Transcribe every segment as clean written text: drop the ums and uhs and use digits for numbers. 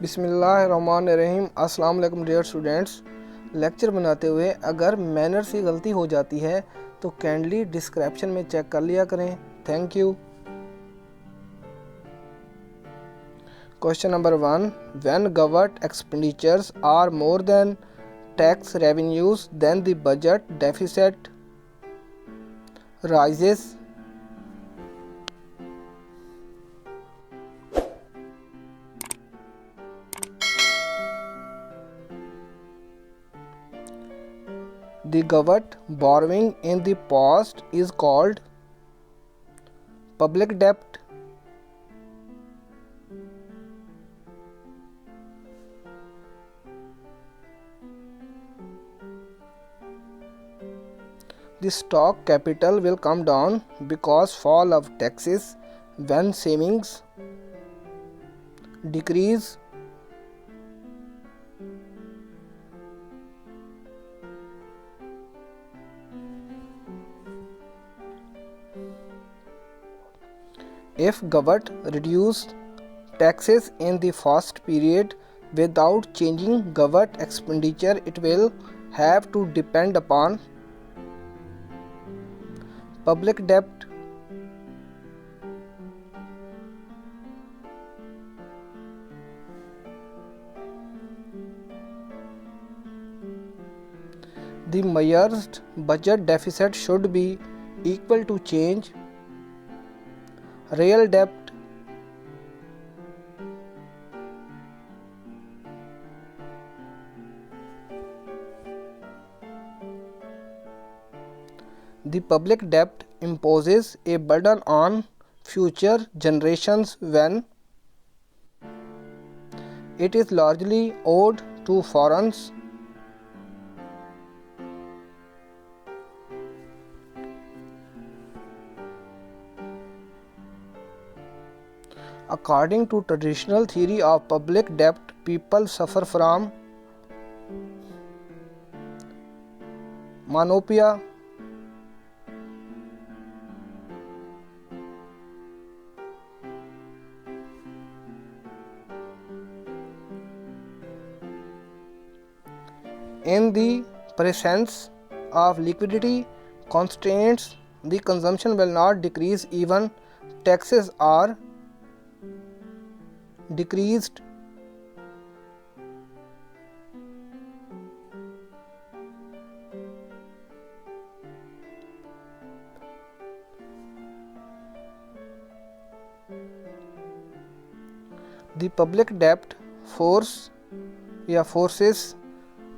बिस्मिल्लाहिर्रहमानिर्रहीम। अस्सलाम वालेकुम डियर स्टूडेंट्स। लेक्चर बनाते हुए अगर मैनर से गलती हो जाती है तो काइंडली डिस्क्रिप्शन में चेक कर लिया करें। Thank you. Question number 1, when government expenditures are more than tax revenues then the budget deficit rises. The government borrowing in the past is called public debt. The stock capital will come down because fall of taxes when savings decrease. If government reduced taxes in the first period without changing government expenditure, it will have to depend upon public debt. The measured budget deficit should be equal to change real debt. The public debt imposes a burden on future generations when it is largely owed to foreigners. According to traditional theory of public debt, people suffer from myopia, in the presence of liquidity constraints. The consumption will not decrease even taxes are decreased. The public debt forces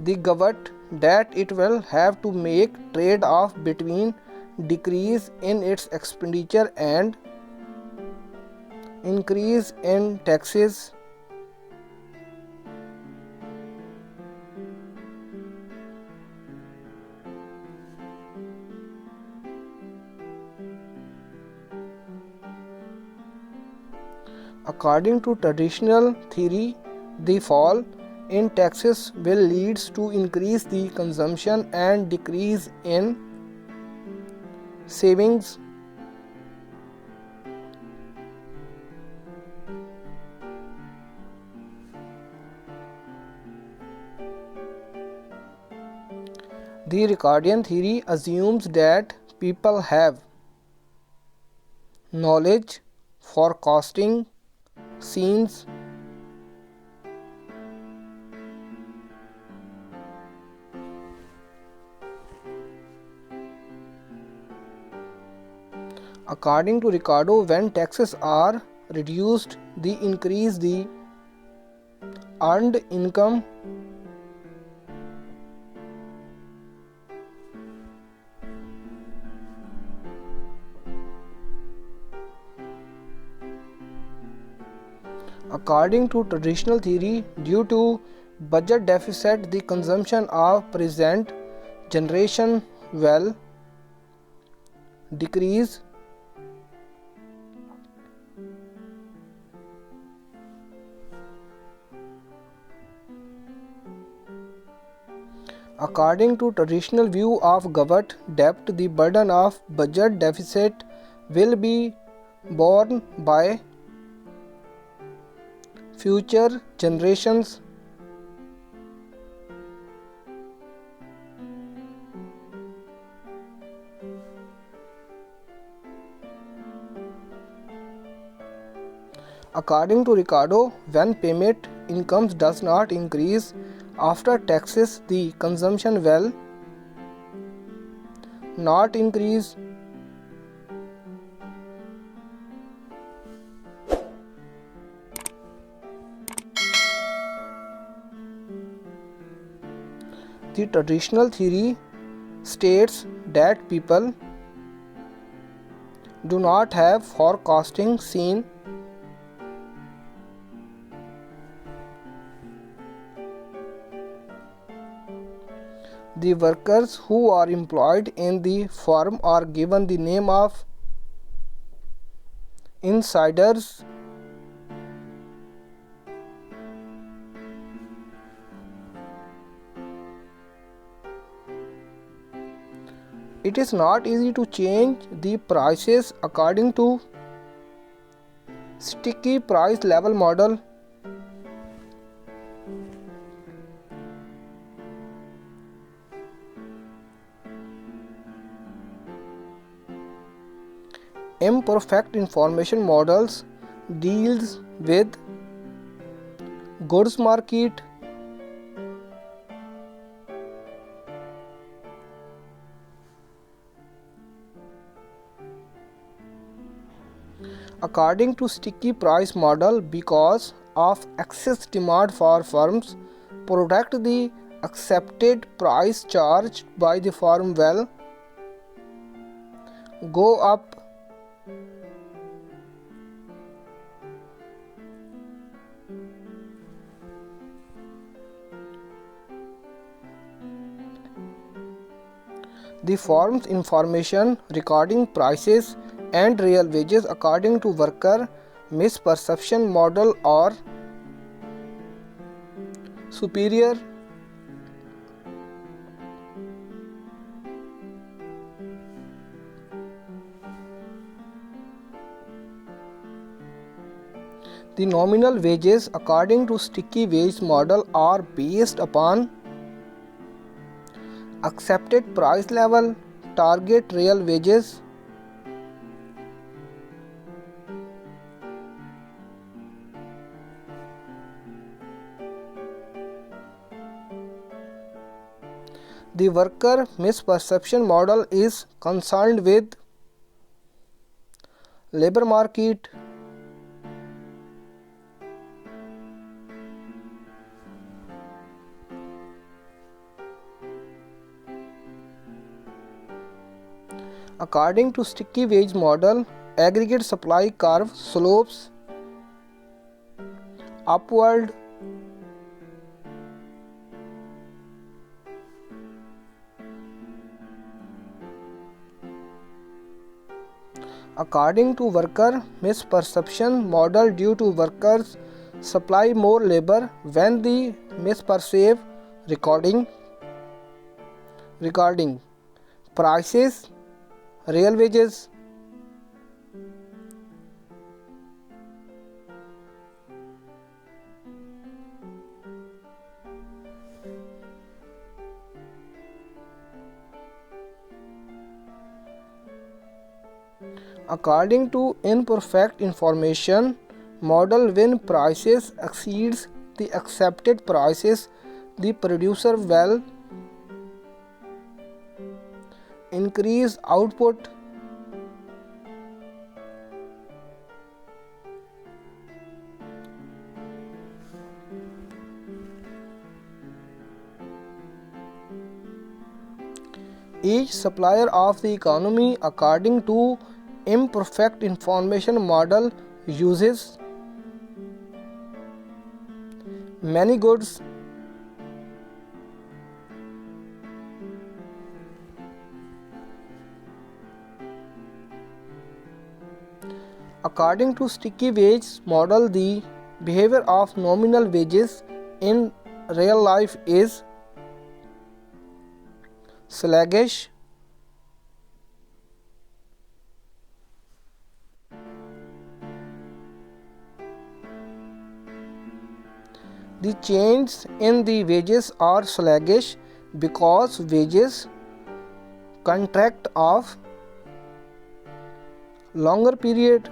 the government that it will have to make trade-off between decrease in its expenditure and increase in taxes. According to traditional theory, the fall in taxes will lead to increase the consumption and decrease in savings. The Ricardian theory assumes that people have knowledge, forecasting, scenes, according to Ricardo, when taxes are reduced, they increase the earned income. According to traditional theory, due to budget deficit, the consumption of present generation will decrease. According to traditional view of government debt, the burden of budget deficit will be borne by future generations. According to Ricardo, when payment incomes does not increase after taxes, the consumption will not increase. The traditional theory states that people do not have forecasting seen. The workers who are employed in the firm are given the name of insiders. It is not easy to change the prices according to sticky price level model. Imperfect information models deals with goods market, according to sticky price model. Because of excess demand for firms product, the accepted price charged by the firm will go up. The firm's information regarding prices and real wages according to worker misperception model are superior. The nominal wages according to sticky wage model are based upon accepted price level, target real wages. The worker misperception model is concerned with labor market, according to sticky wage model. Aggregate supply curve slopes upward. According to worker misperception model, due to workers supply more labor when the misperceive regarding prices, real wages. According to imperfect information model, when prices exceeds the accepted prices, the producer will increase output. Each supplier of the economy, according to imperfect information model, uses many goods. According to sticky wage model, the behavior of nominal wages in real life is sluggish. The changes in the wages are sluggish because wages contract of longer period.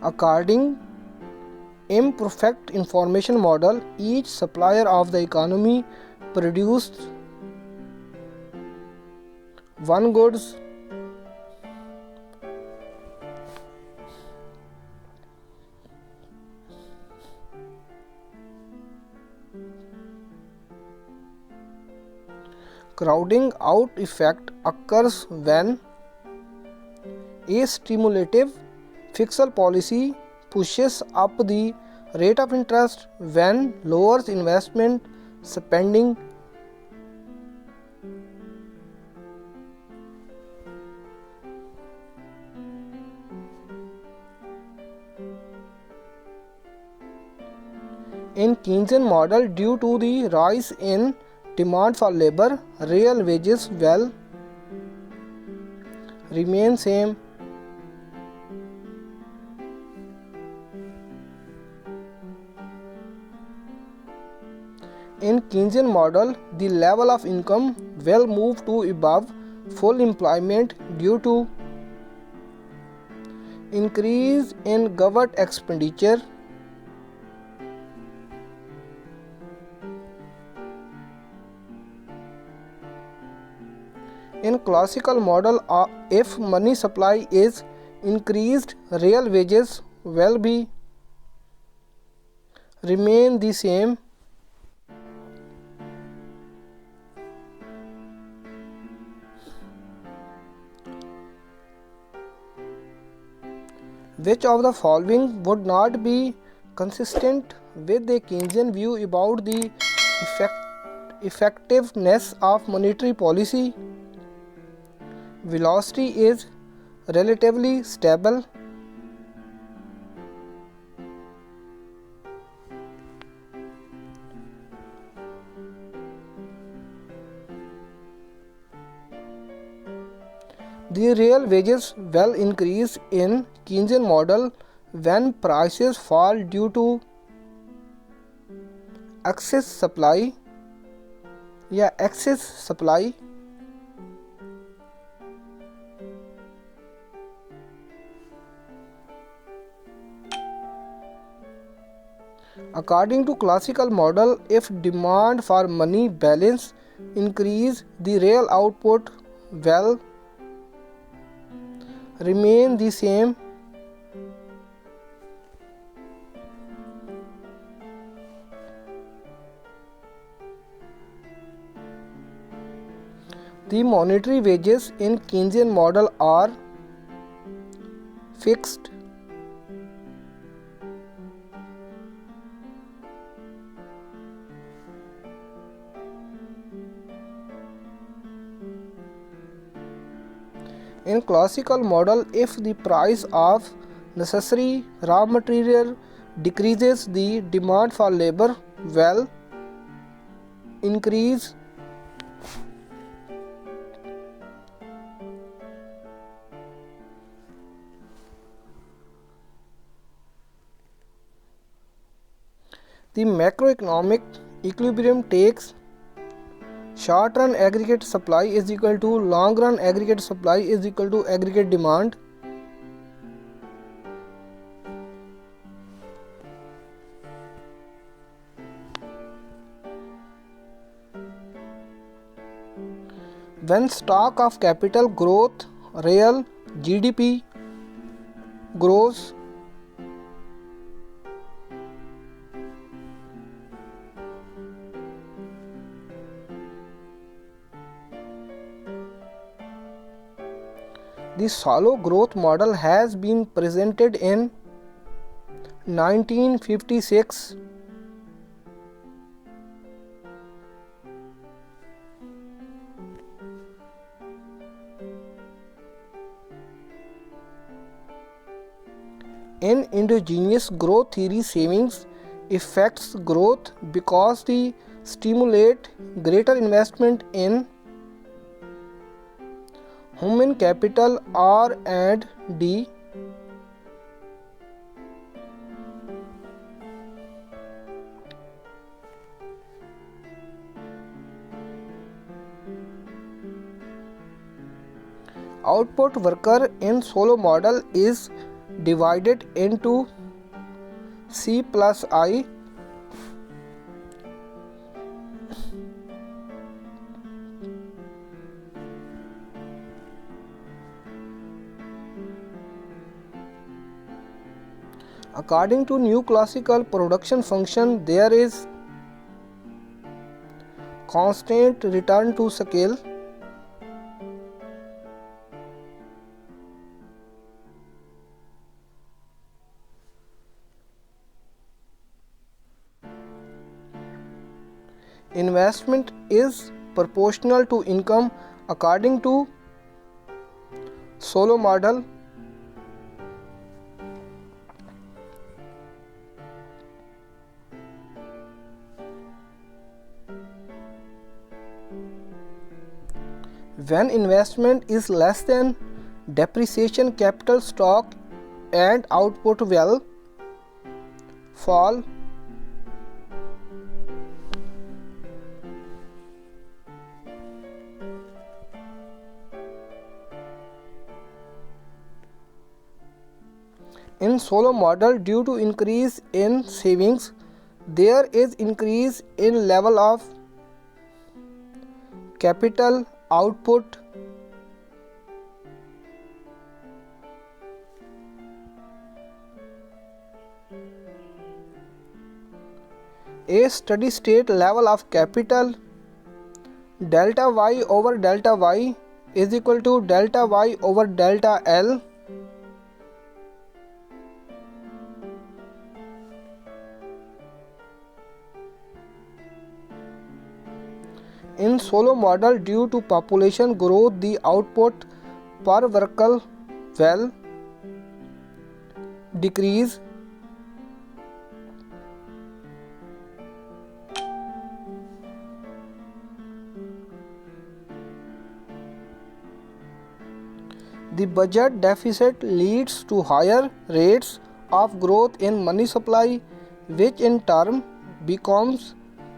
According imperfect information model, each supplier of the economy produced one goods crowding out effect occurs when a stimulative fiscal policy pushes up the rate of interest, when lowers investment spending. In Keynesian model, due to the rise in demand for labor, real wages will remain same. In Keynesian model, the level of income will move to above full employment due to increase in government expenditure. In classical model, if money supply is increased, real wages will be remain the same. Which of the following would not be consistent with the Keynesian view about the effectiveness of monetary policy? Velocity is relatively stable. The real wages will increase in Keynesian model when prices fall due to excess supply. According to classical model, if demand for money balance increase, the real output will remain the same. The monetary wages in Keynesian model are fixed. In classical model, if the price of necessary raw material decreases, the demand for labor will increase. The macroeconomic equilibrium takes short run aggregate supply is equal to long run aggregate supply is equal to aggregate demand. When stock of capital growth, real GDP grows. The shallow growth model has been presented in 1956. In endogenous growth theory, savings affects growth because they stimulate greater investment in Human capital R&D. Output worker in solo model is divided into C plus I. According to new classical production function, there is constant return to scale. Investment is proportional to income according to solo model. When investment is less than depreciation, capital, stock and output will fall. In solo model, due to increase in savings, there is increase in level of capital output. A steady state level of capital delta y over delta y is equal to delta y over delta L. In solo model, due to population growth, the output per worker will decrease. The budget deficit leads to higher rates of growth in money supply, which in turn becomes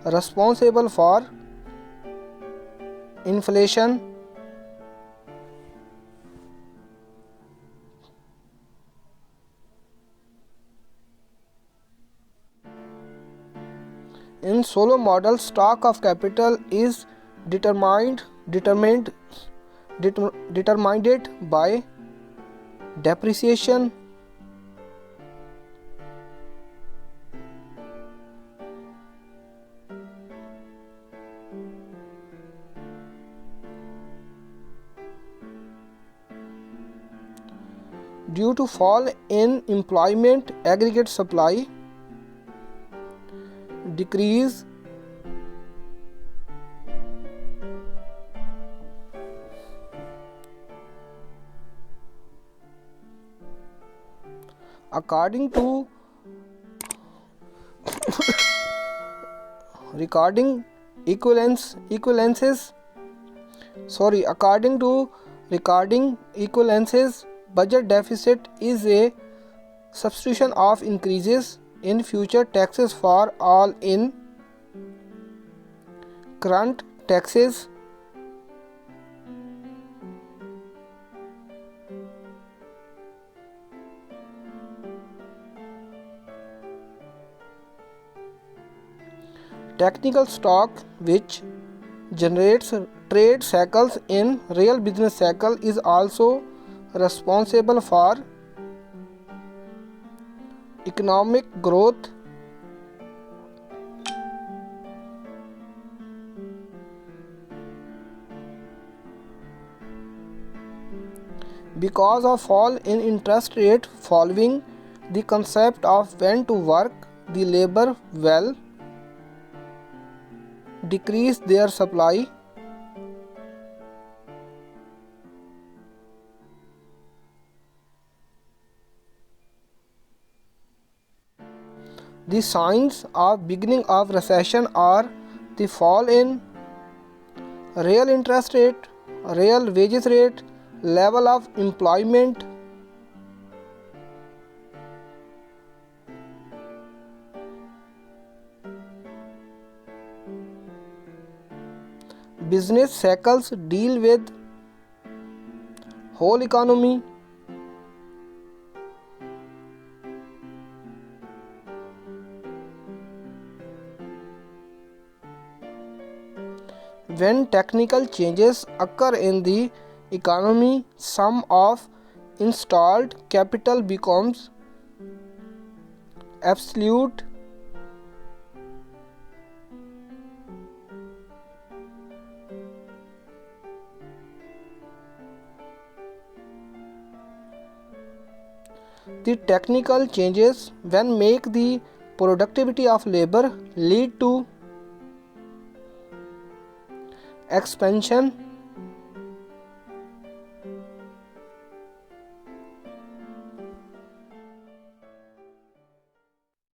responsible for inflation. In solo model, stock of capital is determined by depreciation. Due to fall in employment, aggregate supply decrease. According to according to recording equivalences, budget deficit is a substitution of increases in future taxes for all in current taxes. Technical stock, which generates trade cycles in real business cycle, is also responsible for economic growth. Because of fall in interest rate following the concept of when to work, the labor will decrease their supply. The signs of beginning of recession are the fall in real interest rate, real wages rate, level of employment, business cycles deal with whole economy, when technical changes occur in the economy, sum of installed capital becomes absolute. The technical changes when make the productivity of labor lead to expansion